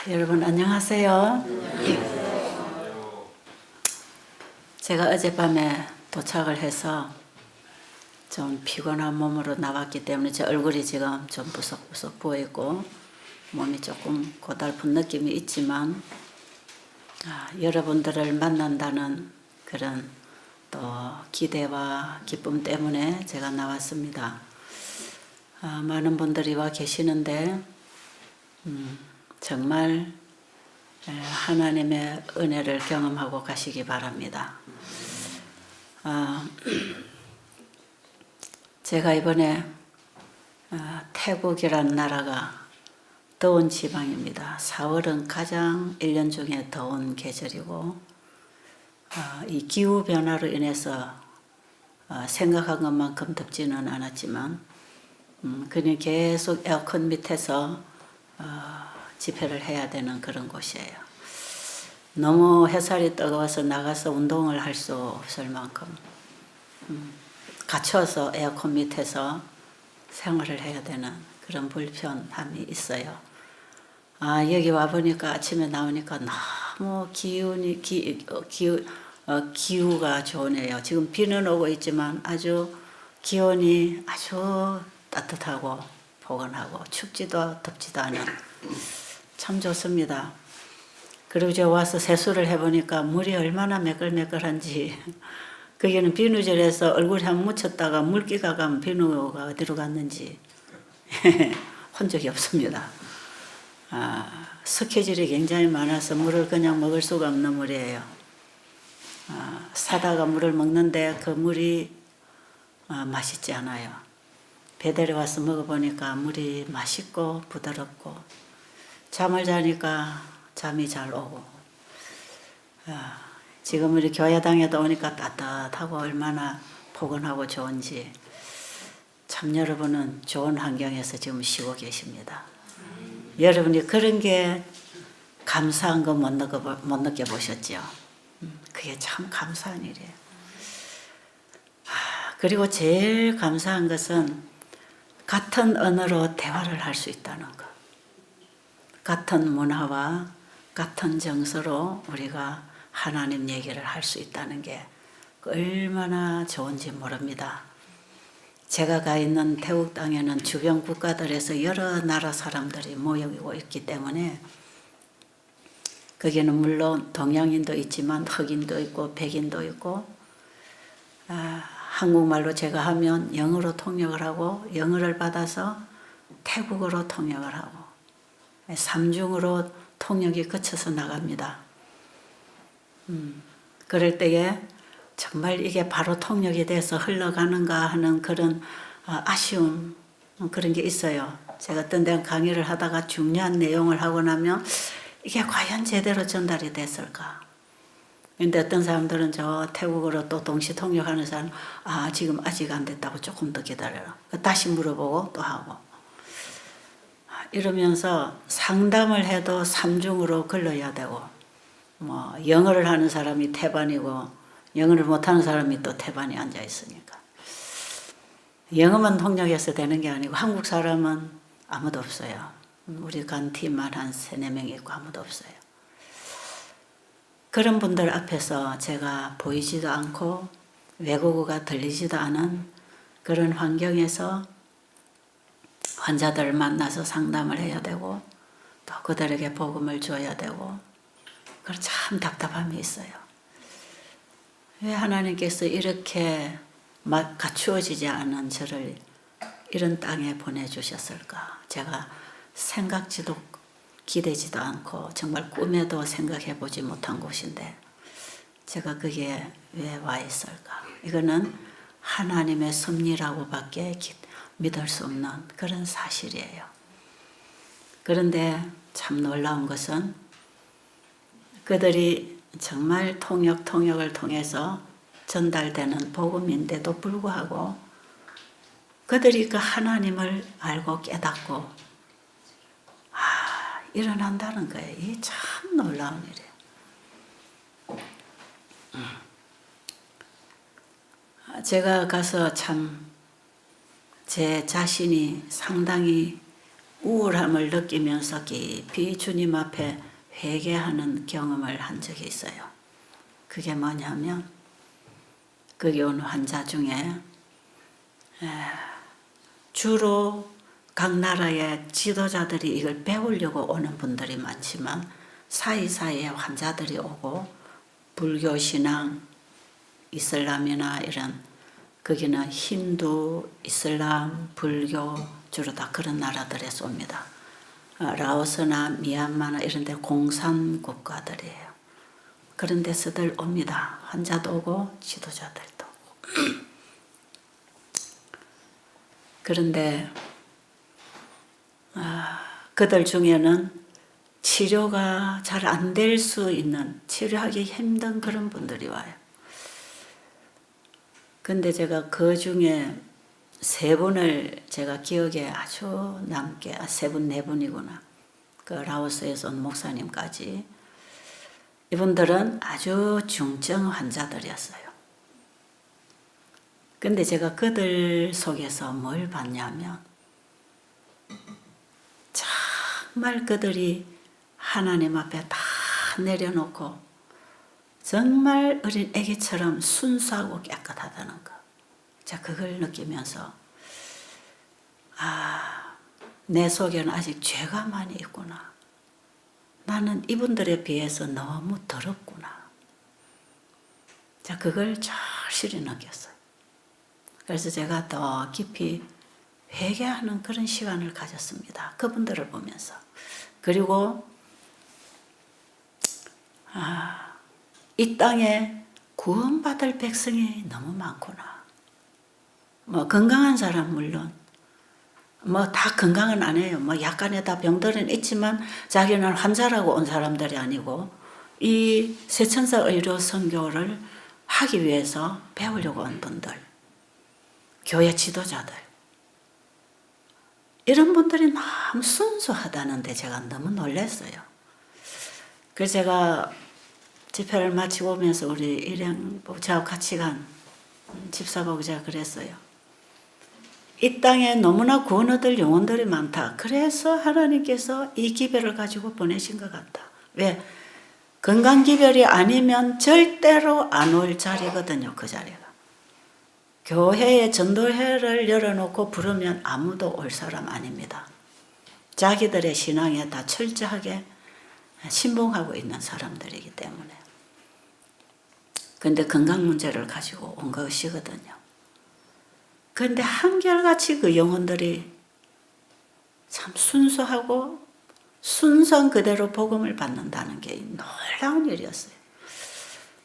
여러분 안녕하세요. 제가 어젯밤에 도착을 해서 좀 피곤한 몸으로 나왔기 때문에 제 얼굴이 지금 좀 부석부석 부어있고 몸이 조금 고달픈 느낌이 있지만 여러분들을 만난다는 그런 또 기대와 기쁨 때문에 제가 나왔습니다. 많은 분들이 와 계시는데 정말 하나님의 은혜를 경험하고 가시기 바랍니다. 제가 이번에 태국이란 나라가 더운 지방입니다. 4월은 가장 1년 중에 더운 계절이고 이 기후변화로 인해서 생각한 것만큼 덥지는 않았지만 그냥 계속 에어컨 밑에서 집회를 해야 되는 그런 곳이에요. 너무 햇살이 뜨거워서 나가서 운동을 할 수 없을 만큼 갇혀서 에어컨 밑에서 생활을 해야 되는 그런 불편함이 있어요. 여기 와보니까 아침에 나오니까 너무 기후가 좋네요. 지금 비는 오고 있지만 아주 기온이 아주 따뜻하고 포근하고 춥지도 덥지도 않은 참 좋습니다. 그리고 제가 와서 세수를 해보니까 물이 얼마나 매끌매끌한지 거기는 비누젤에서 얼굴에 한번 묻혔다가 물기가 가면 비누가 어디로 갔는지 본 적이 없습니다. 스케줄이 굉장히 많아서 물을 그냥 먹을 수가 없는 물이에요. 사다가 물을 먹는데 그 물이 맛있지 않아요. 배달에 와서 먹어보니까 물이 맛있고 부드럽고 잠을 자니까 잠이 잘 오고 지금 우리 교회당에도 오니까 따뜻하고 얼마나 포근하고 좋은지 참 여러분은 좋은 환경에서 지금 쉬고 계십니다. 여러분이 그런 게 감사한 거 못 느껴보셨죠? 그게 참 감사한 일이에요. 그리고 제일 감사한 것은 같은 언어로 대화를 할 수 있다는 것. 같은 문화와 같은 정서로 우리가 하나님 얘기를 할 수 있다는 게 얼마나 좋은지 모릅니다. 제가 가 있는 태국 땅에는 주변 국가들에서 여러 나라 사람들이 모이고 있기 때문에 거기는 물론 동양인도 있지만 흑인도 있고 백인도 있고 한국말로 제가 하면 영어로 통역을 하고 영어를 받아서 태국어로 통역을 하고 삼중으로 통역이 거쳐서 나갑니다. 그럴 때에 정말 이게 바로 통역이 돼서 흘러가는가 하는 그런 아쉬움 그런 게 있어요. 제가 어떤 데 강의를 하다가 중요한 내용을 하고 나면 이게 과연 제대로 전달이 됐을까? 근데 어떤 사람들은 저 태국어로 또 동시 통역하는 사람 지금 아직 안 됐다고 조금 더 기다려라. 다시 물어보고 또 하고 이러면서 상담을 해도 삼중으로 걸러야 되고 영어를 하는 사람이 태반이고 영어를 못하는 사람이 또 태반에 앉아 있으니까 영어만 통역해서 되는 게 아니고 한국 사람은 아무도 없어요. 우리 간 팀만 한 3-4명 있고 아무도 없어요. 그런 분들 앞에서 제가 보이지도 않고 외국어가 들리지도 않은 그런 환경에서 환자들을 만나서 상담을 해야 되고 또 그들에게 복음을 줘야 되고 그런 참 답답함이 있어요. 왜 하나님께서 이렇게 갖추어지지 않은 저를 이런 땅에 보내주셨을까? 제가 생각지도 기대지도 않고 정말 꿈에도 생각해 보지 못한 곳인데 제가 거기에 왜 와 있을까? 이거는 하나님의 섭리라고밖에 믿을 수 없는 그런 사실이에요. 그런데 참 놀라운 것은 그들이 정말 통역을 통해서 전달되는 복음인데도 불구하고 그들이 그 하나님을 알고 깨닫고 일어난다는 거예요. 이게 참 놀라운 일이에요. 제가 가서 참 제 자신이 상당히 우울함을 느끼면서 깊이 주님 앞에 회개하는 경험을 한 적이 있어요. 그게 뭐냐면 거기 온 환자 중에 주로 각 나라의 지도자들이 이걸 배우려고 오는 분들이 많지만 사이사이에 환자들이 오고 불교 신앙, 이슬람이나 이런 거기는 힌두, 이슬람, 불교 주로 다 그런 나라들에서 옵니다. 라오스나 미얀마나 이런 데 공산 국가들이에요. 그런 데서들 옵니다. 환자도 오고 지도자들도 오고. 그런데 그들 중에는 치료가 잘 안 될 수 있는, 치료하기 힘든 그런 분들이 와요. 근데 제가 그 중에 세 분을 제가 기억에 아주 남게, 세 분, 네 분이구나. 그 라오스에서 온 목사님까지. 이분들은 아주 중증 환자들이었어요. 근데 제가 그들 속에서 뭘 봤냐면, 정말 그들이 하나님 앞에 다 내려놓고 정말 어린 애기처럼 순수하고 깨끗하다는 거. 자, 그걸 느끼면서 내 속에는 아직 죄가 많이 있구나. 나는 이분들에 비해서 너무 더럽구나. 자, 그걸 절실히 느꼈어요. 그래서 제가 더 깊이 회개하는 그런 시간을 가졌습니다. 그분들을 보면서. 그리고 이 땅에 구원받을 백성이 너무 많구나. 뭐 건강한 사람 물론 뭐 다 건강은 아니에요. 뭐 약간의 다 병들은 있지만 자기는 환자라고 온 사람들이 아니고 이 세천사 의료 선교를 하기 위해서 배우려고 온 분들, 교회 지도자들, 이런 분들이 너무 순수하다는데 제가 너무 놀랐어요. 그래서 제가 집회를 마치고 오면서 우리 일행복자하고 같이 간 집사보고 제가 그랬어요. 이 땅에 너무나 구원 얻을 영혼들이 많다. 그래서 하나님께서 이 기별을 가지고 보내신 것 같다. 왜? 건강 기별이 아니면 절대로 안 올 자리거든요. 그 자리가. 교회에 전도회를 열어놓고 부르면 아무도 올 사람 아닙니다. 자기들의 신앙에 다 철저하게 신봉하고 있는 사람들이기 때문에. 그런데 건강 문제를 가지고 온 것이거든요. 그런데 한결같이 그 영혼들이 참 순수하고 순수한 그대로 복음을 받는다는 게 놀라운 일이었어요.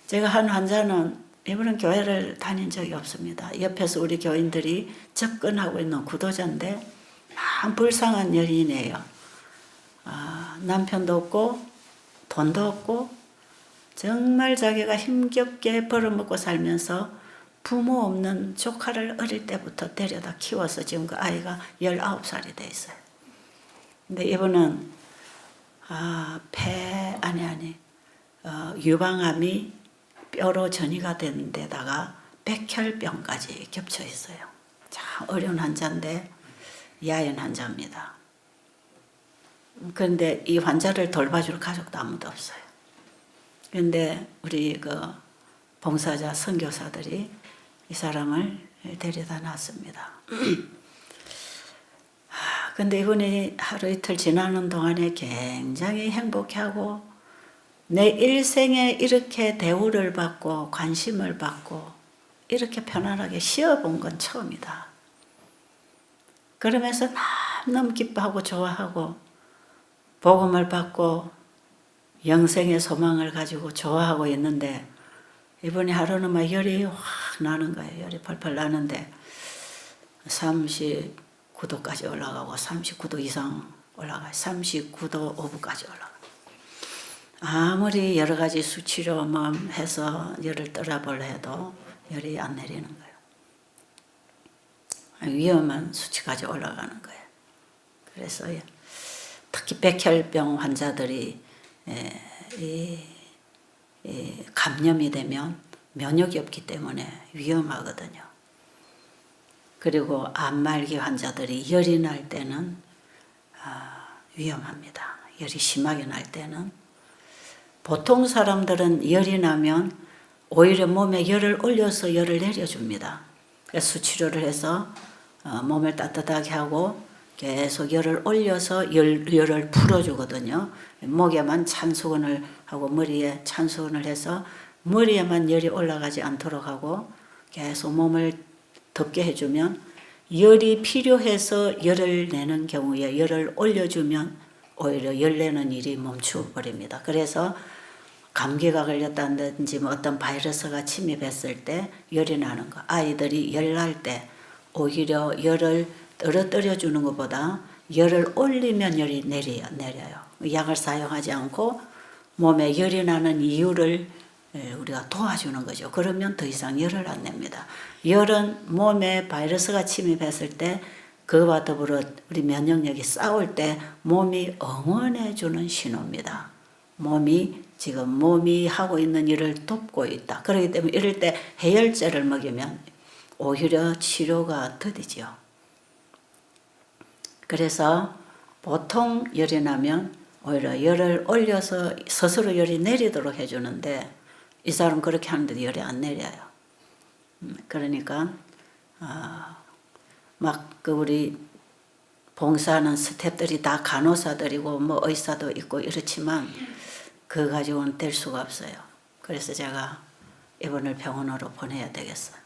제가 한 환자는 이분은 교회를 다닌 적이 없습니다. 옆에서 우리 교인들이 접근하고 있는 구도자인데 참 불쌍한 여인이에요. 남편도 없고 돈도 없고 정말 자기가 힘겹게 벌어먹고 살면서 부모 없는 조카를 어릴 때부터 데려다 키워서 지금 그 아이가 19살이 돼 있어요. 근데 이분은 유방암이 뼈로 전이가 된 데다가 백혈병까지 겹쳐 있어요. 참 어려운 환자인데 야연 환자입니다. 그런데 이 환자를 돌봐줄 가족도 아무도 없어요. 그런데 우리 그 봉사자 선교사들이 이 사람을 데려다 놨습니다. 근데 이분이 하루 이틀 지나는 동안에 굉장히 행복해하고 내 일생에 이렇게 대우를 받고 관심을 받고 이렇게 편안하게 쉬어본 건 처음이다. 그러면서 너무 기뻐하고 좋아하고 복음을 받고 영생의 소망을 가지고 좋아하고 있는데 이번에 하루는 막 열이 확 나는 거예요. 열이 펄펄 나는데 39도까지 올라가고 39도 이상 올라가요. 39도 5분까지 올라가요. 아무리 여러 가지 수치료 해서 열을 떨어보려 해도 열이 안 내리는 거예요. 위험한 수치까지 올라가는 거예요. 그래서 특히 백혈병 환자들이 감염이 되면 면역이 없기 때문에 위험하거든요. 그리고 암말기 환자들이 열이 날 때는 위험합니다. 열이 심하게 날 때는. 보통 사람들은 열이 나면 오히려 몸에 열을 올려서 열을 내려줍니다. 그래서 수치료를 해서 몸을 따뜻하게 하고 계속 열을 올려서 열을 풀어주거든요. 목에만 찬수건을 하고 머리에 찬수건을 해서 머리에만 열이 올라가지 않도록 하고 계속 몸을 덮게 해주면 열이 필요해서 열을 내는 경우에 열을 올려주면 오히려 열 내는 일이 멈추어 버립니다. 그래서 감기가 걸렸다든지 뭐 어떤 바이러스가 침입했을 때 열이 나는 거. 아이들이 열 날 때 오히려 열을 떨어뜨려 주는 것보다 열을 올리면 열이 내려요. 약을 사용하지 않고 몸에 열이 나는 이유를 우리가 도와주는 거죠. 그러면 더 이상 열을 안 냅니다. 열은 몸에 바이러스가 침입했을 때 그와 더불어 우리 면역력이 싸울 때 몸이 응원해 주는 신호입니다. 몸이 하고 있는 일을 돕고 있다. 그렇기 때문에 이럴 때 해열제를 먹이면 오히려 치료가 더디죠. 그래서 보통 열이 나면 오히려 열을 올려서 스스로 열이 내리도록 해주는데 이 사람 그렇게 하는데도 열이 안 내려요. 그러니까 막 그 우리 봉사하는 스태프들이 다 간호사들이고 뭐 의사도 있고 이렇지만 그거 가지고는 될 수가 없어요. 그래서 제가 이분을 병원으로 보내야 되겠어요.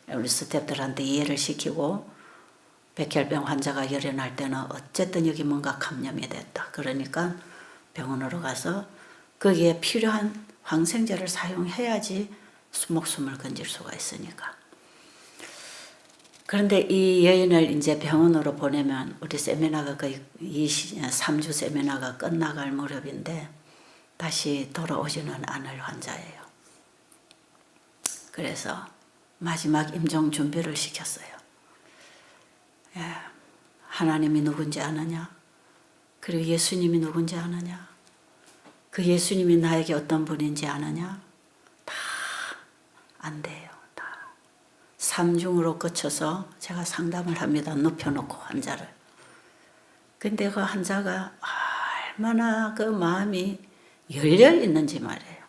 우리 스태프들한테 이해를 시키고 백혈병 환자가 열이 날 때는 어쨌든 여기 뭔가 감염이 됐다. 그러니까 병원으로 가서 거기에 필요한 항생제를 사용해야지 목숨을 건질 수가 있으니까. 그런데 이 여인을 이제 병원으로 보내면 우리 세미나가 거의 3주 세미나가 끝나갈 무렵인데 다시 돌아오지는 않을 환자예요. 그래서 마지막 임종 준비를 시켰어요. 하나님이 누군지 아느냐? 그리고 예수님이 누군지 아느냐? 그 예수님이 나에게 어떤 분인지 아느냐? 다 안 돼요. 다. 3중으로 거쳐서 제가 상담을 합니다. 눕혀놓고 환자를. 근데 그 환자가 얼마나 그 마음이 열려 있는지 말이에요.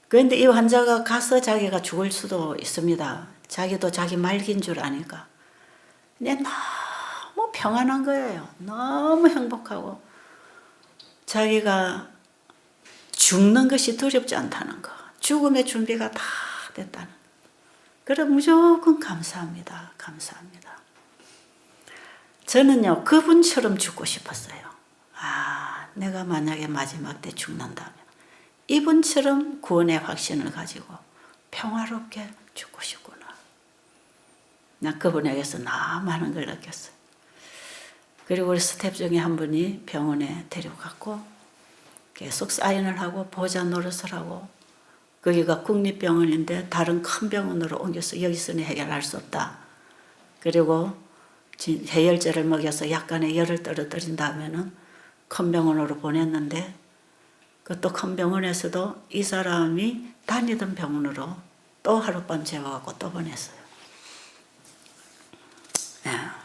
그런데 이 환자가 가서 자기가 죽을 수도 있습니다. 자기도 자기 말기인 줄 아니까. 근데 너무 평안한 거예요. 너무 행복하고 자기가 죽는 것이 두렵지 않다는 거. 죽음의 준비가 다 됐다는 거. 그래 무조건 감사합니다. 감사합니다. 저는요 그분처럼 죽고 싶었어요. 내가 만약에 마지막 때 죽는다면 이분처럼 구원의 확신을 가지고 평화롭게 죽고 싶구나. 나 그분에게서 너무 많은 걸 느꼈어요. 그리고 우리 스텝 중에 한 분이 병원에 데려갔고 계속 사인을 하고 보자 노릇을 하고 거기가 국립병원인데 다른 큰 병원으로 옮겨서 여기서는 해결할 수 없다. 그리고 해열제를 먹여서 약간의 열을 떨어뜨린 다음에는 큰 병원으로 보냈는데 그 또 큰 병원에서도 이 사람이 다니던 병원으로 또 하룻밤 재워갖고 또 보냈어요.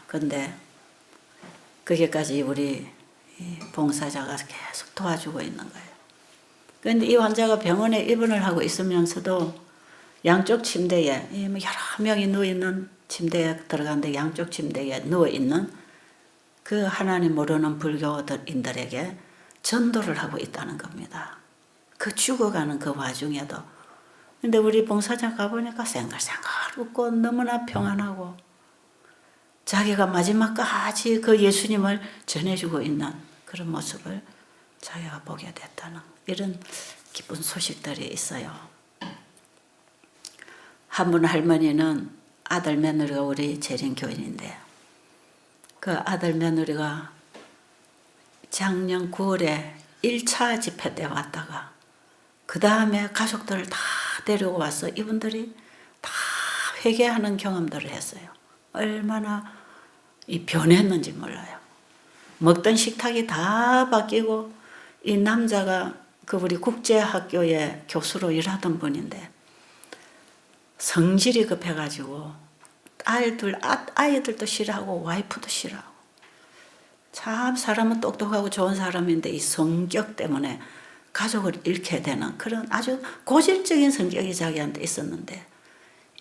근데 거기까지 우리 봉사자가 계속 도와주고 있는 거예요. 그런데 이 환자가 병원에 입원을 하고 있으면서도 양쪽 침대에 여러 명이 누워있는 침대에 들어갔는데 양쪽 침대에 누워있는 그 하나님 모르는 불교인들에게 전도를 하고 있다는 겁니다. 그 죽어가는 그 와중에도. 근데 우리 봉사자 가보니까 생글생글 웃고 너무나 평안하고 자기가 마지막까지 그 예수님을 전해주고 있는 그런 모습을 자기가 보게 됐다는 이런 기쁜 소식들이 있어요. 한 분 할머니는 아들 며느리가 우리 재림교인인데 그 아들 며느리가 작년 9월에 1차 집회 때 왔다가 그 다음에 가족들을 다 데리고 와서 이분들이 다 회개하는 경험들을 했어요. 얼마나 변했는지 몰라요. 먹던 식탁이 다 바뀌고 이 남자가 그 우리 국제학교에 교수로 일하던 분인데 성질이 급해가지고 아이들도 싫어하고 와이프도 싫어하고 참 사람은 똑똑하고 좋은 사람인데 이 성격 때문에 가족을 잃게 되는 그런 아주 고질적인 성격이 자기한테 있었는데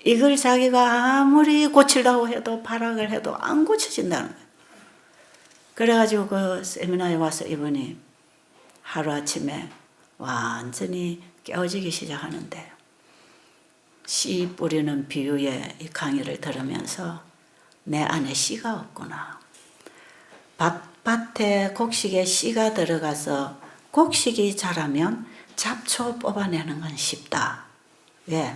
이걸 자기가 아무리 고치려고 해도 발악을 해도 안 고쳐진다는 거예요. 그래가지고 그 세미나에 와서 이분이 하루아침에 완전히 깨어지기 시작하는데 씨 뿌리는 비유의 이 강의를 들으면서 내 안에 씨가 없구나. 밭에 곡식에 씨가 들어가서 곡식이 자라면 잡초 뽑아내는 건 쉽다. 왜?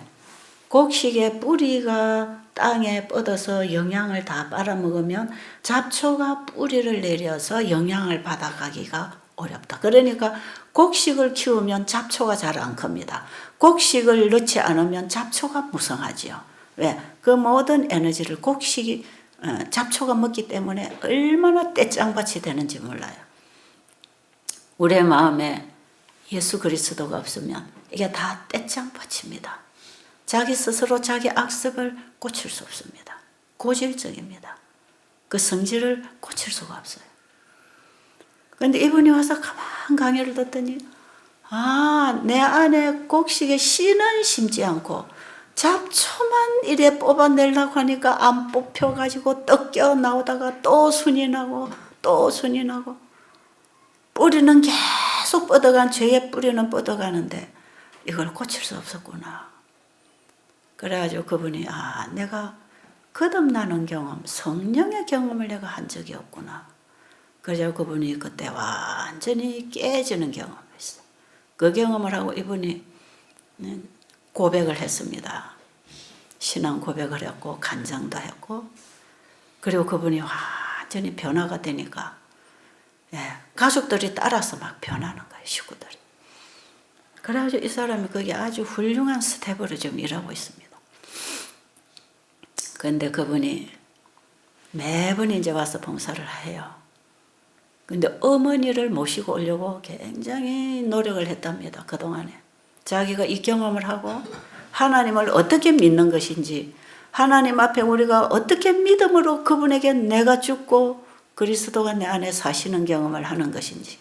곡식의 뿌리가 땅에 뻗어서 영양을 다 빨아먹으면 잡초가 뿌리를 내려서 영양을 받아가기가 어렵다. 그러니까 곡식을 키우면 잡초가 잘 안 큽니다. 곡식을 넣지 않으면 잡초가 무성하지요. 왜? 그 모든 에너지를 잡초가 먹기 때문에 얼마나 떼짱밭이 되는지 몰라요. 우리의 마음에 예수 그리스도가 없으면 이게 다 떼짱밭입니다. 자기 스스로 자기 악습을 고칠 수 없습니다. 고질적입니다. 그 성질을 고칠 수가 없어요. 그런데 이분이 와서 가만 강의를 듣더니 내 안에 곡식에 씨는 심지 않고 잡초만 이래 뽑아내려고 하니까 안 뽑혀가지고 떡 나오다가 또 순이 나고 또 순이 나고 뿌리는 계속 뻗어간 죄의 뿌리는 뻗어가는데 이걸 고칠 수 없었구나. 그래가지고 그분이 내가 거듭나는 경험, 성령의 경험을 내가 한 적이 없구나. 그래서 그분이 그때 완전히 깨지는 경험을 했어요. 그 경험을 하고 이분이 고백을 했습니다. 신앙 고백을 했고 간증도 했고 그리고 그분이 완전히 변화가 되니까 가족들이 따라서 막 변하는 거예요. 식구들이. 그래가지고 이 사람이 거기 아주 훌륭한 스텝으로 지금 일하고 있습니다. 그런데 그분이 매번 이제 와서 봉사를 해요. 근데 어머니를 모시고 오려고 굉장히 노력을 했답니다. 그동안에. 자기가 이 경험을 하고 하나님을 어떻게 믿는 것인지 하나님 앞에 우리가 어떻게 믿음으로 그분에게 내가 죽고 그리스도가 내 안에 사시는 경험을 하는 것인지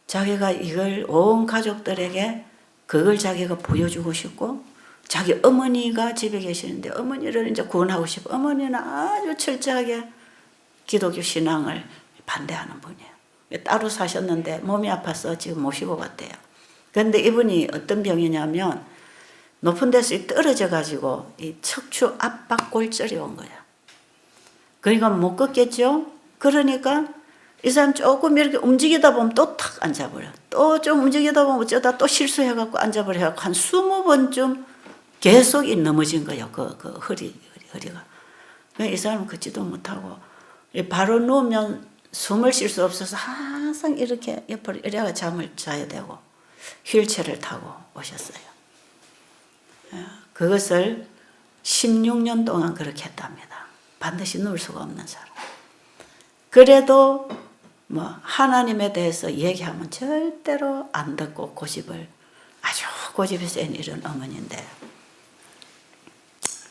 자기가 이걸 온 가족들에게 그걸 자기가 보여주고 싶고 자기 어머니가 집에 계시는데 어머니를 이제 구원하고 싶어. 어머니는 아주 철저하게 기독교 신앙을 반대하는 분이에요. 따로 사셨는데 몸이 아파서 지금 모시고 갔대요. 그런데 이분이 어떤 병이냐면 높은 데서 떨어져 가지고 이 척추 압박 골절이 온 거예요. 그러니까 못 걷겠죠. 그러니까 이 사람 조금 이렇게 움직이다 보면 또 탁 앉아버려. 또 좀 움직이다 보면 어쩌다 또 실수해갖고 앉아버려. 해갖고 한 20번쯤 계속 넘어진 거예요. 그 허리가. 이 사람은 걷지도 못하고 바로 누우면 숨을 쉴 수 없어서 항상 이렇게 옆으로 이래가 잠을 자야 되고 휠체어를 타고 오셨어요. 그것을 16년 동안 그렇게 했답니다. 반드시 누울 수가 없는 사람. 그래도 하나님에 대해서 얘기하면 절대로 안 듣고 아주 고집이 센 이런 어머니인데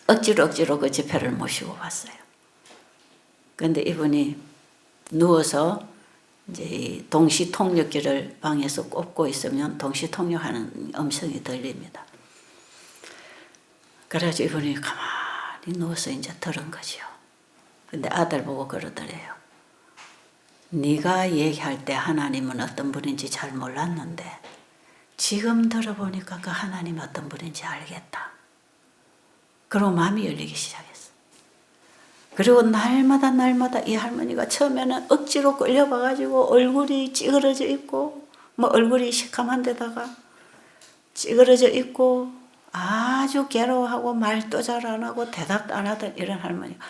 억지로 그 집회를 모시고 왔어요. 그런데 이분이 누워서 이제 동시통역기를 방에서 꼽고 있으면 동시통역하는 음성이 들립니다. 그래서 이분이 가만히 누워서 이제 들은 거죠. 근데 아들 보고 그러더래요. 네가 얘기할 때 하나님은 어떤 분인지 잘 몰랐는데 지금 들어보니까 그 하나님이 어떤 분인지 알겠다. 그리고 마음이 열리기 시작했어. 그리고 날마다 이 할머니가 처음에는 억지로 끌려봐가지고 얼굴이 찌그러져 있고 얼굴이 시커먼 데다가 찌그러져 있고 아주 괴로워하고 말도 잘 안 하고 대답도 안 하던 이런 할머니가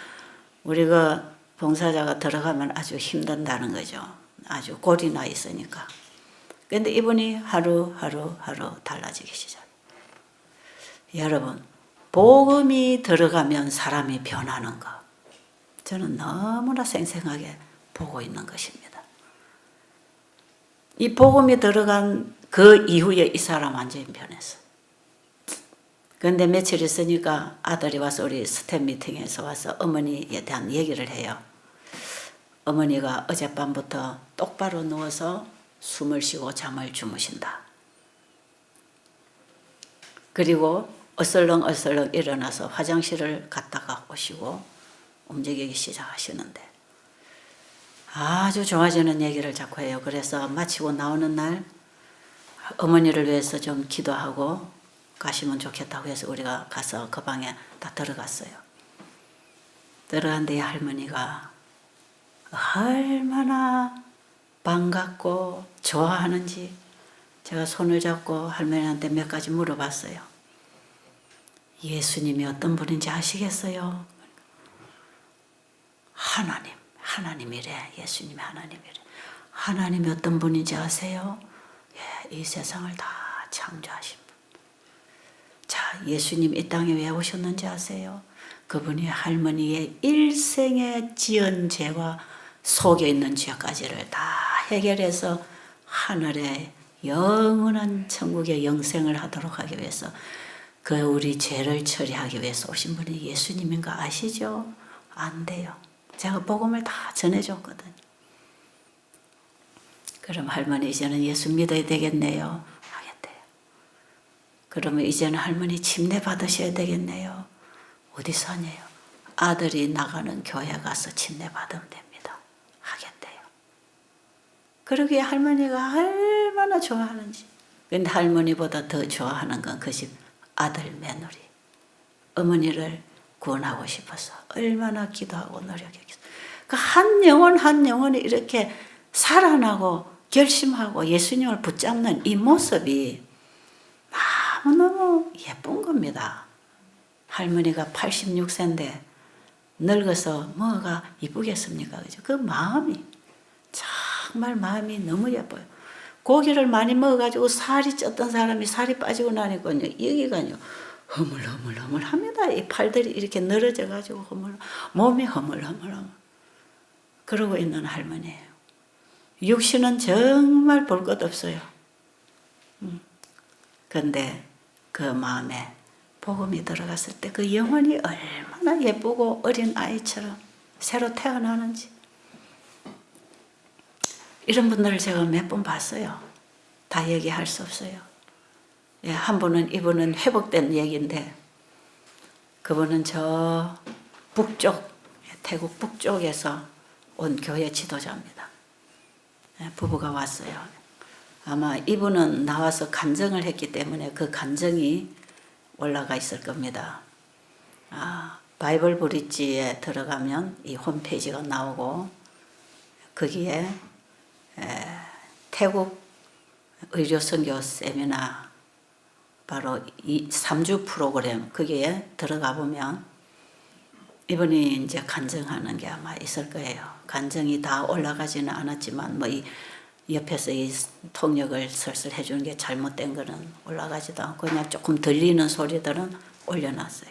우리가 봉사자가 들어가면 아주 힘든다는 거죠. 아주 골이 나 있으니까. 그런데 이분이 하루하루 달라지기 시작해요. 여러분, 복음이 들어가면 사람이 변하는 거. 저는 너무나 생생하게 보고 있는 것입니다. 이 복음이 들어간 그 이후에 이 사람 완전히 변했어. 그런데 며칠 있으니까 아들이 와서 우리 스텝 미팅에서 와서 어머니에 대한 얘기를 해요. 어머니가 어젯밤부터 똑바로 누워서 숨을 쉬고 잠을 주무신다. 그리고 어슬렁어슬렁 일어나서 화장실을 갔다가 오시고 움직이기 시작하시는데 아주 좋아지는 얘기를 자꾸 해요. 그래서 마치고 나오는 날 어머니를 위해서 좀 기도하고 가시면 좋겠다고 해서 우리가 가서 그 방에 다 들어갔어요. 들어간데 할머니가 얼마나 반갑고 좋아하는지 제가 손을 잡고 할머니한테 몇 가지 물어봤어요. 예수님이 어떤 분인지 아시겠어요? 하나님이래. 예수님이 하나님이래. 하나님이 어떤 분인지 아세요? 예, 이 세상을 다 창조하신 분. 자, 예수님 이 땅에 왜 오셨는지 아세요? 그분이 할머니의 일생에 지은 죄와 속에 있는 죄까지를 다 해결해서 하늘의 영원한 천국의 영생을 하도록 하기 위해서 그 우리 죄를 처리하기 위해서 오신 분이 예수님인가 아시죠? 안 돼요. 제가 복음을 다 전해줬거든요. 그럼 할머니 이제는 예수 믿어야 되겠네요. 하겠대요. 그러면 이제는 할머니 침례 받으셔야 되겠네요. 어디서 하냐요? 아들이 나가는 교회 가서 침례 받으면 됩니다. 하겠대요. 그러기에 할머니가 얼마나 좋아하는지. 근데 할머니보다 더 좋아하는 건 그 집 아들 며느리. 어머니를 구원하고 싶어서 얼마나 기도하고 노력했겠어요. 그 한 영혼 한 영혼이 이렇게 살아나고 결심하고 예수님을 붙잡는 이 모습이 너무너무 예쁜 겁니다. 할머니가 86세인데 늙어서 뭐가 이쁘겠습니까? 그죠? 그 마음이 정말 마음이 너무 예뻐요. 고기를 많이 먹어가지고 살이 쪘던 사람이 살이 빠지고 나니까요. 여기가요. 허물허물허물 합니다. 이 팔들이 이렇게 늘어져가지고 몸이 허물허물허물. 그러고 있는 할머니예요. 육신은 정말 볼 것 없어요. 그런데 그 마음에 복음이 들어갔을 때 그 영혼이 얼마나 예쁘고 어린 아이처럼 새로 태어나는지. 이런 분들을 제가 몇 번 봤어요. 다 얘기할 수 없어요. 예, 한 분은 이분은 회복된 얘기인데 그분은 저 북쪽 태국 북쪽에서 온 교회 지도자입니다. 예, 부부가 왔어요. 아마 이분은 나와서 간증을 했기 때문에 그 간증이 올라가 있을 겁니다. 바이블 브릿지에 들어가면 이 홈페이지가 나오고 거기에 태국 의료 선교 세미나 바로 이 3주 프로그램 거기에 들어가 보면 이분이 이제 간증하는 게 아마 있을 거예요. 간증이 다 올라가지는 않았지만 뭐 이 옆에서 이 통역을 슬슬 해주는 게 잘못된 거는 올라가지도 않고 그냥 조금 들리는 소리들은 올려놨어요.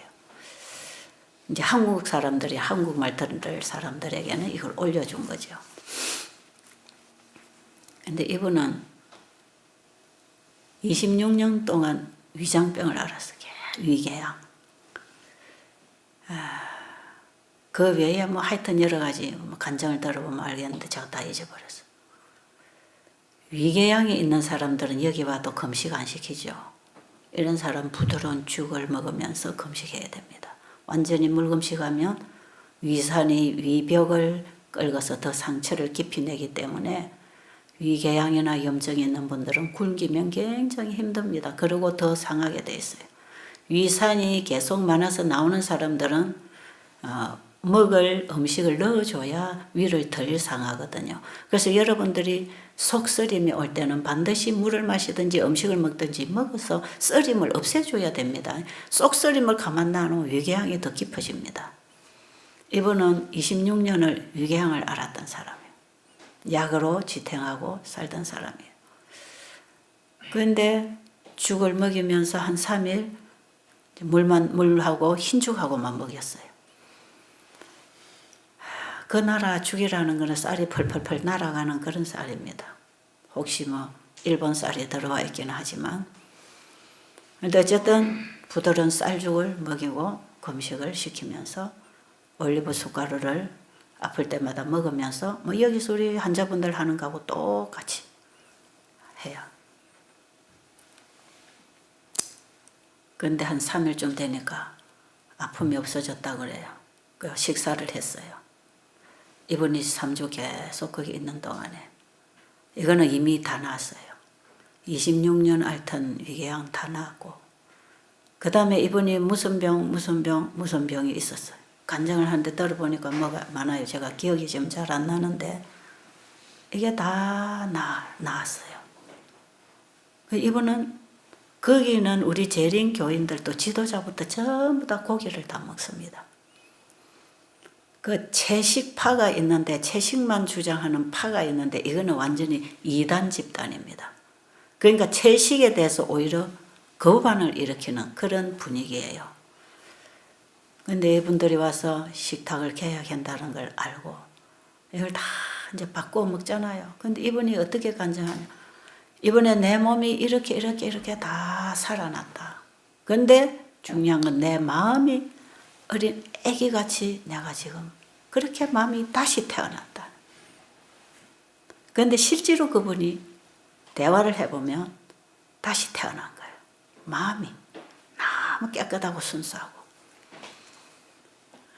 이제 한국 사람들이 한국말 들을 사람들에게는 이걸 올려준 거죠. 근데 이분은 26년 동안 위장병을 앓았어요. 위궤양. 그 외에 뭐 하여튼 여러 가지 뭐 간증을 들어보면 알겠는데 제가 다 잊어버렸어요. 위궤양이 있는 사람들은 여기 와도 금식 안 시키죠. 이런 사람 부드러운 죽을 먹으면서 금식해야 됩니다. 완전히 물금식하면 위산이 위벽을 긁어서 더 상처를 깊이 내기 때문에 위궤양이나 염증이 있는 분들은 굶기면 굉장히 힘듭니다. 그리고 더 상하게 돼 있어요. 위산이 계속 많아서 나오는 사람들은 먹을 음식을 넣어줘야 위를 덜 상하거든요. 그래서 여러분들이 속쓰림이 올 때는 반드시 물을 마시든지 음식을 먹든지 먹어서 쓰림을 없애줘야 됩니다. 속쓰림을 가만 놔놓으면 위궤양이 더 깊어집니다. 이분은 26년을 위궤양을 앓았던 사람이에요. 약으로 지탱하고 살던 사람이에요. 그런데 죽을 먹이면서 한 3일 물하고 흰죽하고만 먹였어요. 그 나라 죽이라는 것은 쌀이 펄펄펄 날아가는 그런 쌀입니다. 혹시 뭐 일본 쌀이 들어와 있기는 하지만 근데 어쨌든 부드러운 쌀죽을 먹이고 금식을 시키면서 올리브 숟가루를 아플 때마다 먹으면서 뭐 여기서 우리 환자분들 하는 거하고 똑같이 해요. 그런데 한 3일쯤 되니까 아픔이 없어졌다 그래요. 그 식사를 했어요. 이분이 3주 계속 거기 있는 동안에 이거는 이미 다 나았어요. 26년 앓던 위궤양 다 나았고 그 다음에 이분이 무슨 병이 있었어요. 간증을 하는데 들어보니까 뭐가 많아요. 제가 기억이 지금 잘 안 나는데 이게 다 나았어요. 이분은 거기는 우리 재림 교인들도 지도자부터 전부 다 고기를 다 먹습니다. 그 채식파가 있는데 채식만 주장하는 파가 있는데 이거는 완전히 이단 집단입니다. 그러니까 채식에 대해서 오히려 거부반을 일으키는 그런 분위기예요. 근데 이분들이 와서 식탁을 개혁한다는 걸 알고 이걸 다 이제 바꾸어 먹잖아요. 근데 이분이 어떻게 간증하냐. 이번에 내 몸이 이렇게 다 살아났다. 근데 중요한 건 내 마음이 어린 애기같이 내가 지금 그렇게 마음이 다시 태어났다. 그런데 실제로 그분이 대화를 해보면 다시 태어난 거예요. 마음이 너무 깨끗하고 순수하고.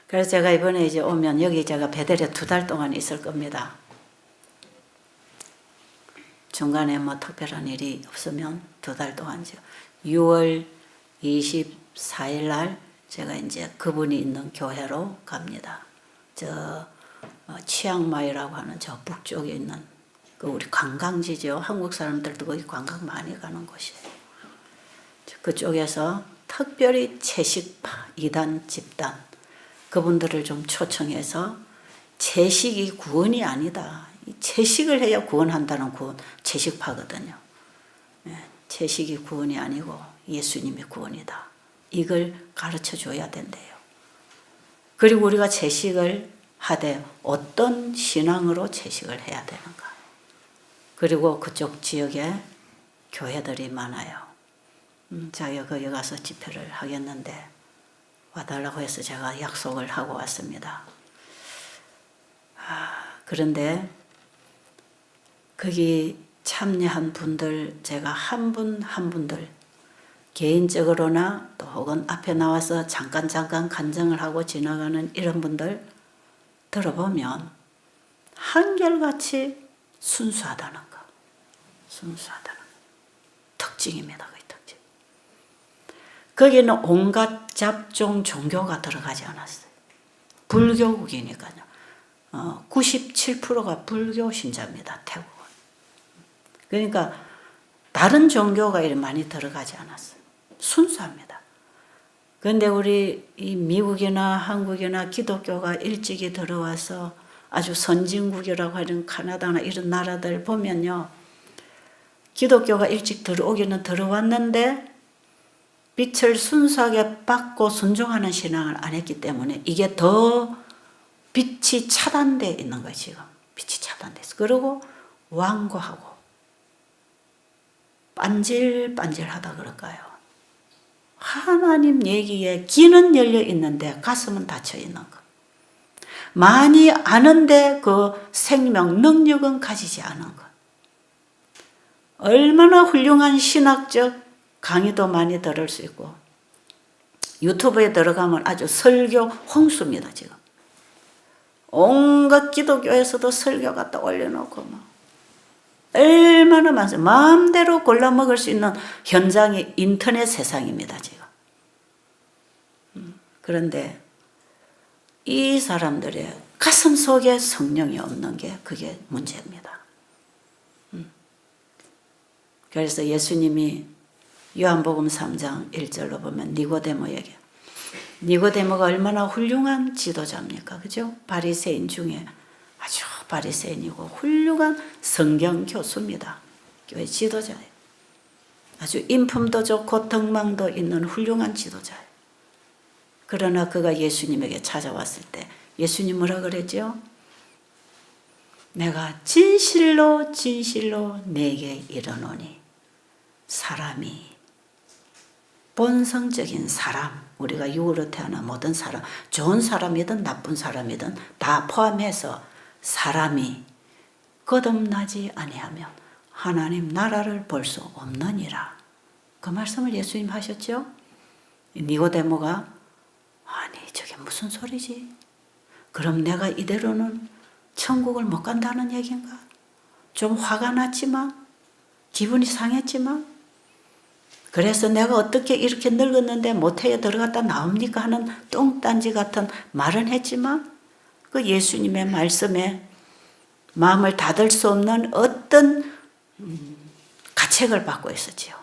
그래서 제가 이번에 이제 오면 여기 제가 베델에 2달 동안 있을 겁니다. 중간에 뭐 특별한 일이 없으면 2달 동안 6월 24일 날 제가 이제 그분이 있는 교회로 갑니다. 저 치앙마이라고 하는 저 북쪽에 있는 그 우리 관광지죠. 한국 사람들도 거기 관광 많이 가는 곳이에요. 그쪽에서 특별히 채식파 이단 집단 그분들을 좀 초청해서 채식이 구원이 아니다. 채식을 해야 구원한다는 구원, 채식파거든요. 채식이 구원이 아니고 예수님이 구원이다. 이걸 가르쳐 줘야 된대요. 그리고 우리가 채식을 하되 어떤 신앙으로 채식을 해야 되는가. 그리고 그쪽 지역에 교회들이 많아요. 자기가 거기 가서 집회를 하겠는데 와달라고 해서 제가 약속을 하고 왔습니다. 그런데 거기 참여한 분들 제가 한 분들 개인적으로나 또 혹은 앞에 나와서 잠깐 간증을 하고 지나가는 이런 분들 들어보면 한결같이 순수하다는 거. 순수하다는 거. 특징입니다. 그 특징. 거기는 온갖 잡종 종교가 들어가지 않았어요. 불교국이니까요. 97%가 불교 신자입니다. 태국은. 그러니까 다른 종교가 이렇게 많이 들어가지 않았어요. 순수합니다. 그런데 우리 이 미국이나 한국이나 기독교가 일찍이 들어와서 아주 선진국이라고 하는 카나다나 이런 나라들 보면요. 기독교가 일찍 들어오기는 들어왔는데 빛을 순수하게 받고 순종하는 신앙을 안 했기 때문에 이게 더 빛이 차단되어 있는 거예요. 지금 빛이 차단되어 있어. 그리고 완고하고 반질반질하다 그럴까요? 하나님 얘기에 귀는 열려 있는데 가슴은 닫혀 있는 것. 많이 아는데 그 생명, 능력은 가지지 않은 것. 얼마나 훌륭한 신학적 강의도 많이 들을 수 있고 유튜브에 들어가면 아주 설교 홍수입니다. 지금 온갖 기독교에서도 설교 갖다 올려놓고 막 얼마나 많습니다. 마음대로 골라 먹을 수 있는 현장이 인터넷 세상입니다. 지금. 그런데 이 사람들의 가슴 속에 성령이 없는 게 그게 문제입니다. 그래서 예수님이 요한복음 3장 1절로 보면 니고데모에게 니고데모가 얼마나 훌륭한 지도자입니까? 그죠? 바리새인 중에 아주 바리새인이고 훌륭한 성경 교수입니다. 교회 지도자예요. 아주 인품도 좋고 덕망도 있는 훌륭한 지도자예요. 그러나 그가 예수님에게 찾아왔을 때 예수님 뭐라 그랬죠? 내가 진실로 진실로 내게 이르노니 사람이 본성적인 사람, 우리가 육으로 태어난 모든 사람, 좋은 사람이든 나쁜 사람이든 다 포함해서 사람이 거듭나지 아니하면 하나님 나라를 볼 수 없느니라. 그 말씀을 예수님 하셨죠? 니고데모가 아니 저게 무슨 소리지? 그럼 내가 이대로는 천국을 못 간다는 얘기인가? 좀 화가 났지만 기분이 상했지만 그래서 내가 어떻게 이렇게 늙었는데 모태에 들어갔다 나옵니까 하는 똥딴지 같은 말은 했지만 그 예수님의 말씀에 마음을 닫을 수 없는 어떤 가책을 받고 있었지요.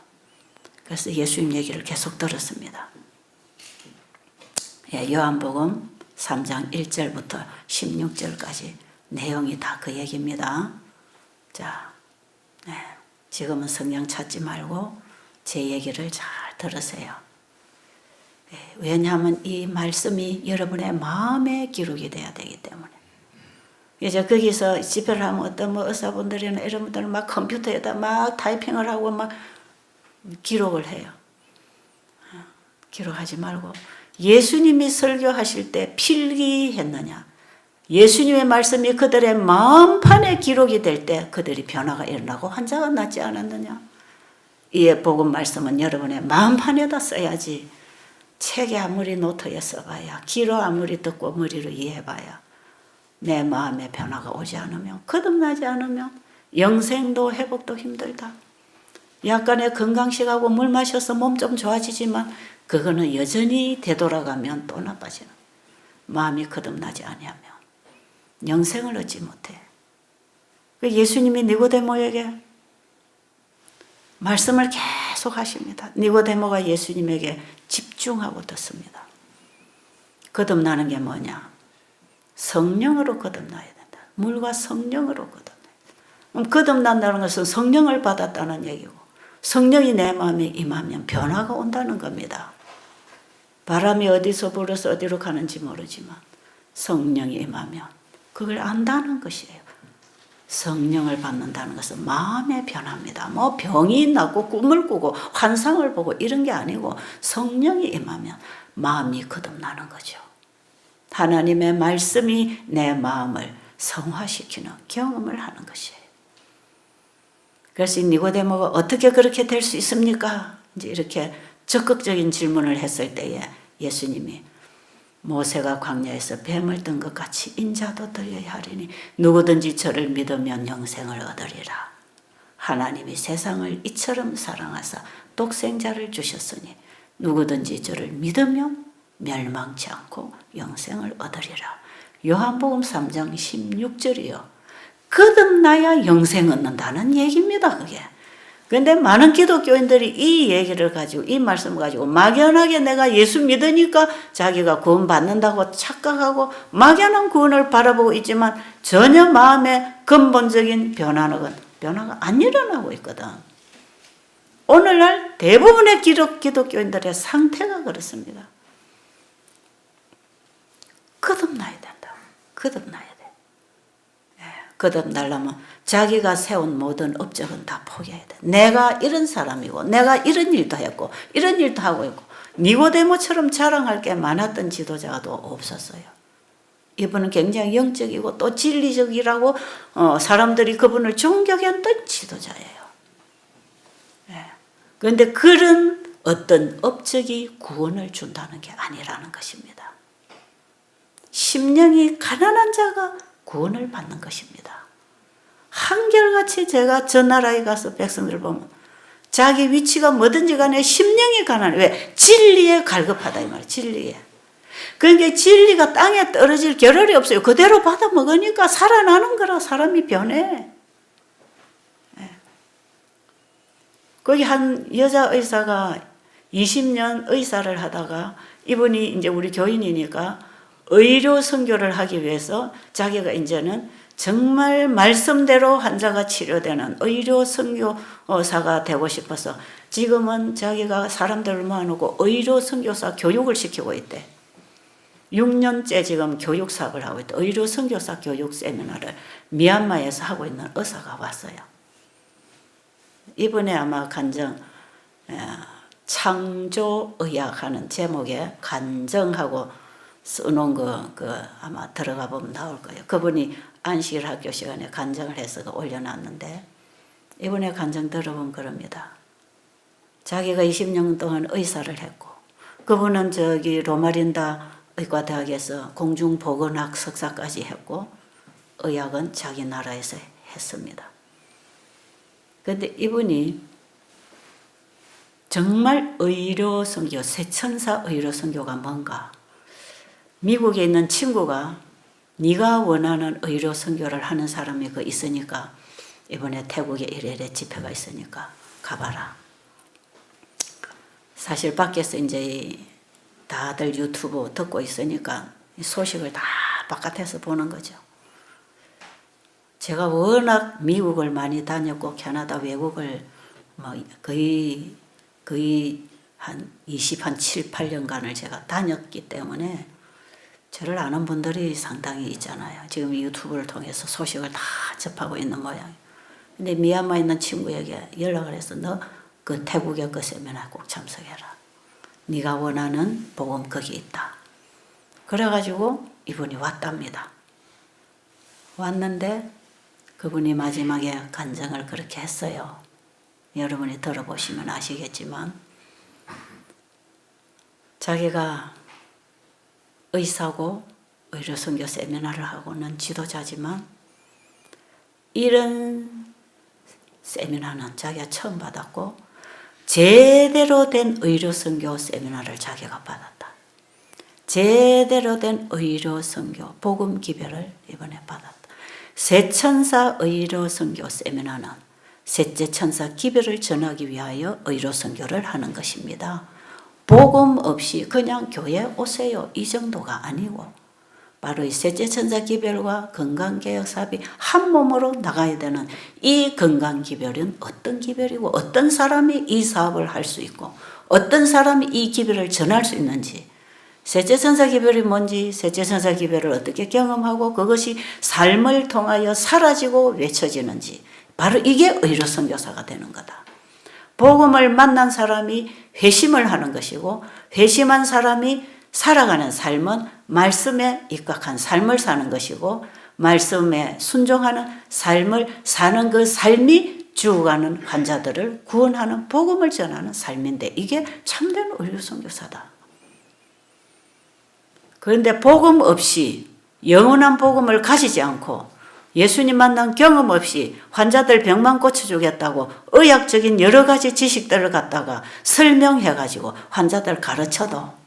그래서 예수님 얘기를 계속 들었습니다. 요한복음 3장 1절부터 16절까지 내용이 다 그 얘기입니다. 자, 지금은 성경 찾지 말고 제 얘기를 잘 들으세요. 왜냐하면 이 말씀이 여러분의 마음에 기록이 돼야 되기 때문에. 이제 거기서 집회를 하면 어떤 뭐 의사분들이나 이런 분들은 막 컴퓨터에다 막 타이핑을 하고 막 기록을 해요. 기록하지 말고 예수님이 설교하실 때 필기했느냐? 예수님의 말씀이 그들의 마음판에 기록이 될 때 그들이 변화가 일어나고 환자가 낫지 않았느냐? 이 복음 말씀은 여러분의 마음판에다 써야지. 책에 아무리 노트에 써봐야, 귀로 아무리 듣고 머리로 이해해봐야 내 마음의 변화가 오지 않으면, 거듭나지 않으면 영생도 회복도 힘들다. 약간의 건강식하고 물 마셔서 몸 좀 좋아지지만 그거는 여전히 되돌아가면 또 나빠지는. 마음이 거듭나지 아니하면 영생을 얻지 못해. 예수님이 니고데모에게 말씀을 계속 하십니다. 니고데모가 예수님에게 집중하고 듣습니다. 거듭나는 게 뭐냐? 성령으로 거듭나야 된다. 물과 성령으로 거듭나야. 거듭난다는 것은 성령을 받았다는 얘기고 성령이 내 마음에 임하면 변화가 온다는 겁니다. 바람이 어디서 불어서 어디로 가는지 모르지만 성령이 임하면 그걸 안다는 것이에요. 성령을 받는다는 것은 마음의 변화입니다. 뭐 병이 나고 꿈을 꾸고 환상을 보고 이런 게 아니고 성령이 임하면 마음이 거듭나는 거죠. 하나님의 말씀이 내 마음을 성화시키는 경험을 하는 것이에요. 그래서 니고데모가 어떻게 그렇게 될 수 있습니까? 이제 이렇게 적극적인 질문을 했을 때에 예수님이 모세가 광야에서 뱀을 뜬 것 같이 인자도 들려야 하리니 누구든지 저를 믿으면 영생을 얻으리라. 하나님이 세상을 이처럼 사랑하사 독생자를 주셨으니 누구든지 저를 믿으면 멸망치 않고 영생을 얻으리라. 요한복음 3장 16절이요. 거듭나야 영생 얻는다는 얘기입니다. 그게. 그런데 많은 기독교인들이 이 얘기를 가지고 이 말씀을 가지고 막연하게 내가 예수 믿으니까 자기가 구원 받는다고 착각하고 막연한 구원을 바라보고 있지만 전혀 마음의 근본적인 변화가 안 일어나고 있거든. 오늘날 대부분의 기독교인들의 상태가 그렇습니다. 거듭나야 된다. 거듭나야 돼. 거듭나려면 자기가 세운 모든 업적은 다 포기해야 돼. 내가 이런 사람이고 내가 이런 일도 했고 이런 일도 하고 있고 니고데모처럼 자랑할 게 많았던 지도자도 없었어요. 이분은 굉장히 영적이고 또 진리적이라고 사람들이 그분을 존경했던 지도자예요. 그런데 그런 어떤 업적이 구원을 준다는 게 아니라는 것입니다. 심령이 가난한 자가 구원을 받는 것입니다. 한결같이 제가 저 나라에 가서 백성들 보면 자기 위치가 뭐든지 간에 심령이 가난해. 왜? 진리에 갈급하다 이 말이에요. 진리에. 그러니까 진리가 땅에 떨어질 겨를이 없어요. 그대로 받아 먹으니까 살아나는 거라 사람이 변해. 거기 한 여자 의사가 20년 의사를 하다가 이분이 이제 우리 교인이니까 의료 선교를 하기 위해서 자기가 이제는 정말 말씀대로 환자가 치료되는 의료 선교사가 되고 싶어서 지금은 자기가 사람들을 모아놓고 의료 선교사 교육을 시키고 있대. 6년째 지금 교육 사업을 하고 있대. 의료 선교사 교육 세미나를 미얀마에서 하고 있는 의사가 왔어요. 이번에 아마 간증 창조의학하는 제목에 간정하고 써놓은 그 아마 들어가 보면 나올 거예요. 그분이 안식일 학교 시간에 간정을 해서 올려놨는데 이번에 간정 들어보면 그럽니다. 자기가 20년 동안 의사를 했고 그분은 저기 로마린다 의과대학에서 공중보건학 석사까지 했고 의학은 자기 나라에서 했습니다. 그런데 이분이 정말 의료선교, 새천사 의료선교가 뭔가 미국에 있는 친구가 네가 원하는 의료선교를 하는 사람이 있으니까 이번에 태국에 이래 집회가 있으니까 가봐라. 사실 밖에서 이제 다들 유튜브 듣고 있으니까 소식을 다 바깥에서 보는 거죠. 제가 워낙 미국을 많이 다녔고 캐나다 외국을 거의 한 7, 8년간을 제가 다녔기 때문에 저를 아는 분들이 상당히 있잖아요. 지금 유튜브를 통해서 소식을 다 접하고 있는 모양이에요. 근데 미얀마에 있는 친구에게 연락을 해서 너 그 태국의 그 세미나 꼭 참석해라. 네가 원하는 복음 거기 있다. 그래가지고 이분이 왔답니다. 왔는데 그분이 마지막에 간증을 그렇게 했어요. 여러분이 들어보시면 아시겠지만 자기가 의사고 의료선교 세미나를 하고는 지도자지만 이런 세미나는 자기가 처음 받았고 제대로 된 의료선교 세미나를 자기가 받았다. 제대로 된 의료선교 복음 기별을 이번에 받았다. 새천사 의료선교 세미나는 셋째 천사 기별을 전하기 위하여 의료선교를 하는 것입니다. 복음 없이 그냥 교회 오세요 이 정도가 아니고 바로 이 셋째 천사 기별과 건강개혁 사업이 한 몸으로 나가야 되는 이 건강기별은 어떤 기별이고 어떤 사람이 이 사업을 할 수 있고 어떤 사람이 이 기별을 전할 수 있는지 셋째 천사 기별이 뭔지 셋째 천사 기별을 어떻게 경험하고 그것이 삶을 통하여 사라지고 외쳐지는지 바로 이게 의료선교사가 되는 거다. 복음을 만난 사람이 회심을 하는 것이고 회심한 사람이 살아가는 삶은 말씀에 입각한 삶을 사는 것이고 말씀에 순종하는 삶을 사는 그 삶이 죽어가는 환자들을 구원하는 복음을 전하는 삶인데 이게 참된 의료선교사다. 그런데 복음 없이 영원한 복음을 가지지 않고 예수님 만난 경험 없이 환자들 병만 고쳐주겠다고 의학적인 여러 가지 지식들을 갖다가 설명해가지고 환자들 가르쳐도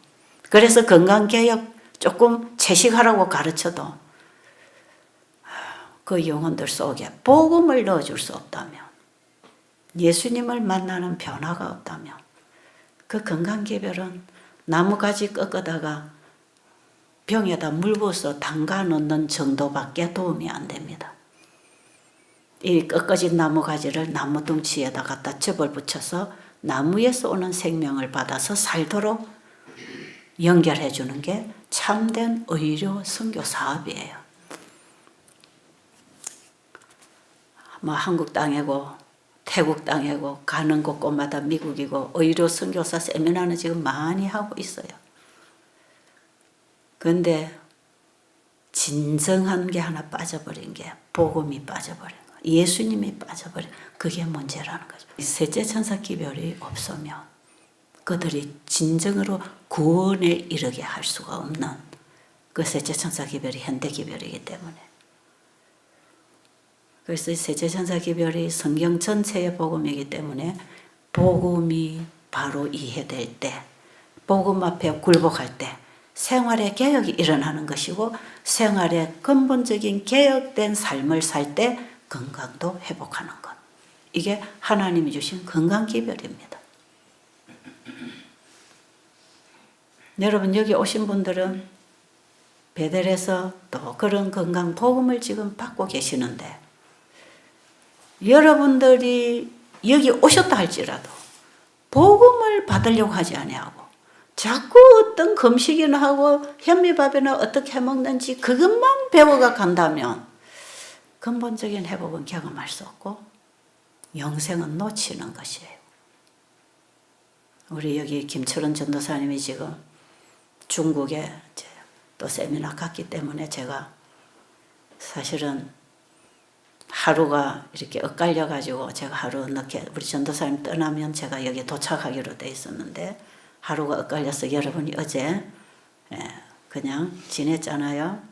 그래서 건강개혁 조금 채식하라고 가르쳐도 그 영혼들 속에 복음을 넣어줄 수 없다면 예수님을 만나는 변화가 없다면 그 건강개별은 나무가지 꺾어다가 병에다 물 부어서 담가 놓는 정도밖에 도움이 안 됩니다. 이 꺾어진 나무가지를 나무둥치에다 갖다 접을 붙여서 나무에서 오는 생명을 받아서 살도록 연결해 주는 게 참된 의료 선교 사업이에요. 한국 땅이고 태국 땅이고 가는 곳곳마다 미국이고 의료 선교사 세미나는 지금 많이 하고 있어요. 그런데 진정한 게 하나 빠져버린 게 복음이 빠져버린 거예요. 예수님이 빠져버린 그게 문제라는 거죠. 셋째 천사 기별이 없으면 그들이 진정으로 구원에 이르게 할 수가 없는 그 셋째 천사 기별이 현대 기별이기 때문에 그래서 셋째 천사 기별이 성경 전체의 복음이기 때문에 복음이 바로 이해될 때 복음 앞에 굴복할 때 생활의 개혁이 일어나는 것이고 생활의 근본적인 개혁된 삶을 살 때 건강도 회복하는 것 이게 하나님이 주신 건강 기별입니다. 여러분 여기 오신 분들은 베델에서 또 그런 건강 복음을 지금 받고 계시는데 여러분들이 여기 오셨다 할지라도 복음을 받으려고 하지 아니하고 자꾸 어떤 금식이나 하고 현미밥이나 어떻게 해먹는지 그것만 배워가 간다면 근본적인 회복은 경험할 수 없고 영생은 놓치는 것이에요. 우리 여기 김철원 전도사님이 지금 중국에 이제 또 세미나 갔기 때문에 제가 사실은 하루가 이렇게 엇갈려 가지고 제가 하루 늦게 우리 전도사님 떠나면 제가 여기 도착하기로 돼 있었는데 하루가 엇갈려서 여러분이 어제 그냥 지냈잖아요.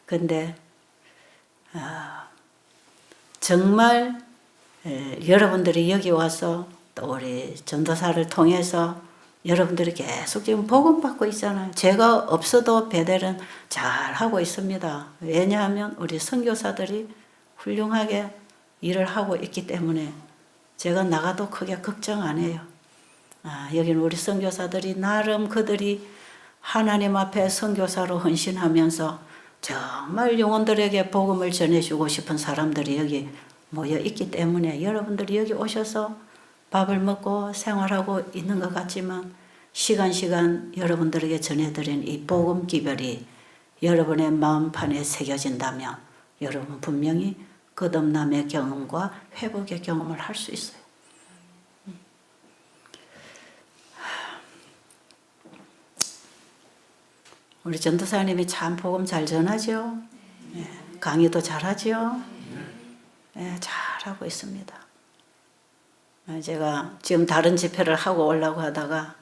근데 정말 여러분들이 여기 와서 또 우리 전도사를 통해서 여러분들이 계속 지금 복음 받고 있잖아요. 제가 없어도 베델은 잘 하고 있습니다. 왜냐하면 우리 선교사들이 훌륭하게 일을 하고 있기 때문에 제가 나가도 크게 걱정 안 해요. 여기는 우리 선교사들이 나름 그들이 하나님 앞에 선교사로 헌신하면서 정말 영혼들에게 복음을 전해주고 싶은 사람들이 여기 모여 있기 때문에 여러분들이 여기 오셔서 밥을 먹고 생활하고 있는 것 같지만 시간 여러분들에게 전해드린 이 복음 기별이 여러분의 마음판에 새겨진다면 여러분 분명히 거듭남의 경험과 회복의 경험을 할 수 있어요. 우리 전도사님이 참 복음 잘 전하죠. 강의도 잘하죠. 잘하고 있습니다. 제가 지금 다른 집회를 하고 오려고 하다가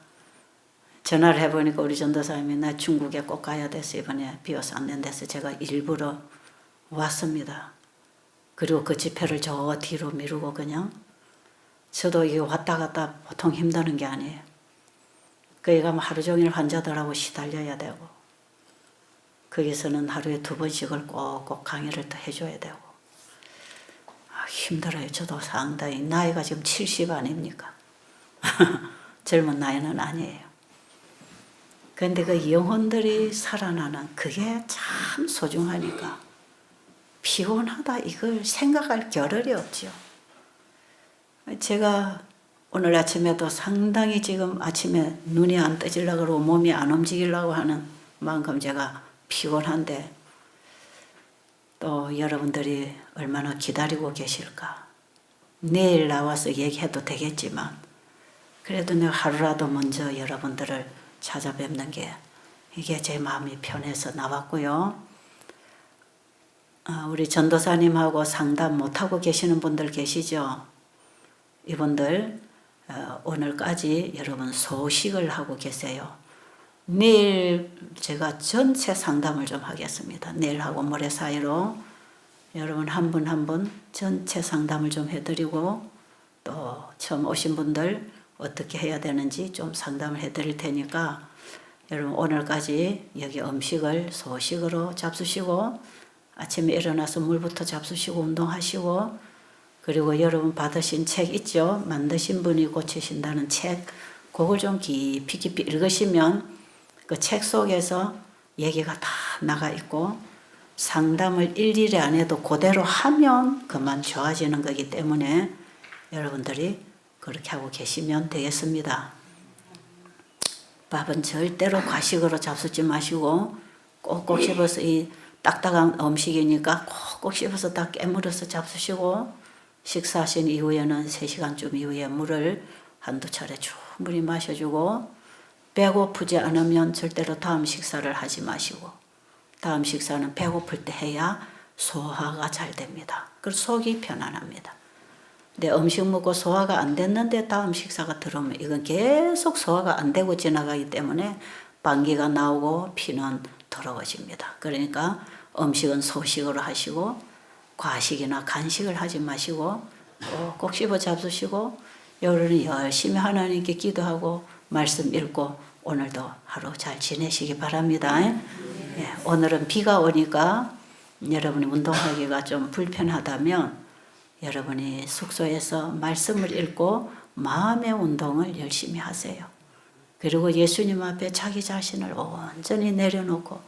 전화를 해보니까 우리 전도사님이 나 중국에 꼭 가야 돼서 이번에 비워서 안 된대서 제가 일부러 왔습니다. 그리고 그 집회를 저 뒤로 미루고 그냥 저도 이게 왔다 갔다 보통 힘드는 게 아니에요. 거기 가면 하루 종일 환자들하고 시달려야 되고 거기서는 하루에 2번씩을 꼭꼭 강의를 또 해줘야 되고 힘들어요. 저도 상당히 나이가 지금 70 아닙니까? 젊은 나이는 아니에요. 그런데 그 영혼들이 살아나는 그게 참 소중하니까 피곤하다 이걸 생각할 겨를이 없죠. 제가 오늘 아침에도 상당히 지금 아침에 눈이 안 떠지려고 그러고 몸이 안 움직이려고 하는 만큼 제가 피곤한데 또 여러분들이 얼마나 기다리고 계실까. 내일 나와서 얘기해도 되겠지만 그래도 내가 하루라도 먼저 여러분들을 찾아뵙는 게 이게 제 마음이 편해서 나왔고요. 우리 전도사님하고 상담 못하고 계시는 분들 계시죠? 이분들 오늘까지 여러분 소식을 하고 계세요. 내일 제가 전체 상담을 좀 하겠습니다. 내일하고 모레 사이로 여러분 한 분 한 분 전체 상담을 좀 해드리고 또 처음 오신 분들 어떻게 해야 되는지 좀 상담을 해드릴 테니까 여러분 오늘까지 여기 음식을 소식으로 잡수시고 아침에 일어나서 물부터 잡수시고 운동하시고 그리고 여러분 받으신 책 있죠? 만드신 분이 고치신다는 책 그걸 좀 깊이 읽으시면 그 책 속에서 얘기가 다 나가 있고 상담을 일일이 안 해도 그대로 하면 그만 좋아지는 거기 때문에 여러분들이 그렇게 하고 계시면 되겠습니다. 밥은 절대로 과식으로 잡수지 마시고 꼭꼭 씹어서 이 딱딱한 음식이니까 꼭꼭 씹어서 다 깨물어서 잡수시고 식사하신 이후에는 3시간쯤 이후에 물을 한두 차례 충분히 마셔주고 배고프지 않으면 절대로 다음 식사를 하지 마시고 다음 식사는 배고플 때 해야 소화가 잘 됩니다. 그리고 속이 편안합니다. 근데 음식 먹고 소화가 안 됐는데 다음 식사가 들어오면 이건 계속 소화가 안 되고 지나가기 때문에 방귀가 나오고 피는 더러워집니다. 그러니까 음식은 소식으로 하시고 과식이나 간식을 하지 마시고 꼭 씹어 잡수시고 여러분이 열심히 하나님께 기도하고 말씀 읽고 오늘도 하루 잘 지내시기 바랍니다. 오늘은 비가 오니까 여러분이 운동하기가 좀 불편하다면 여러분이 숙소에서 말씀을 읽고 마음의 운동을 열심히 하세요. 그리고 예수님 앞에 자기 자신을 온전히 내려놓고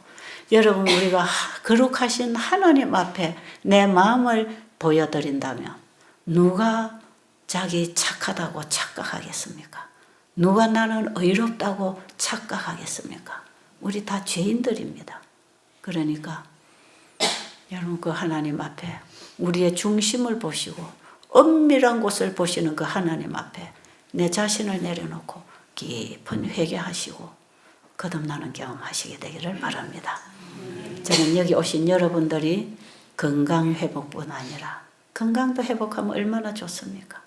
여러분 우리가 거룩하신 하나님 앞에 내 마음을 보여드린다면 누가 자기 착하다고 착각하겠습니까? 누가 나는 의롭다고 착각하겠습니까? 우리 다 죄인들입니다. 그러니까 여러분 그 하나님 앞에 우리의 중심을 보시고 엄밀한 곳을 보시는 그 하나님 앞에 내 자신을 내려놓고 깊은 회개하시고 거듭나는 경험하시게 되기를 바랍니다. 저는 여기 오신 여러분들이 건강 회복뿐 아니라 건강도 회복하면 얼마나 좋습니까?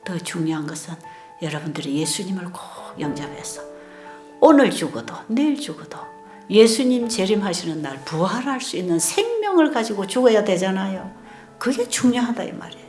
더 중요한 것은 여러분들이 예수님을 꼭 영접해서 오늘 죽어도 내일 죽어도 예수님 재림하시는 날 부활할 수 있는 생명을 가지고 죽어야 되잖아요. 그게 중요하다 이 말이에요.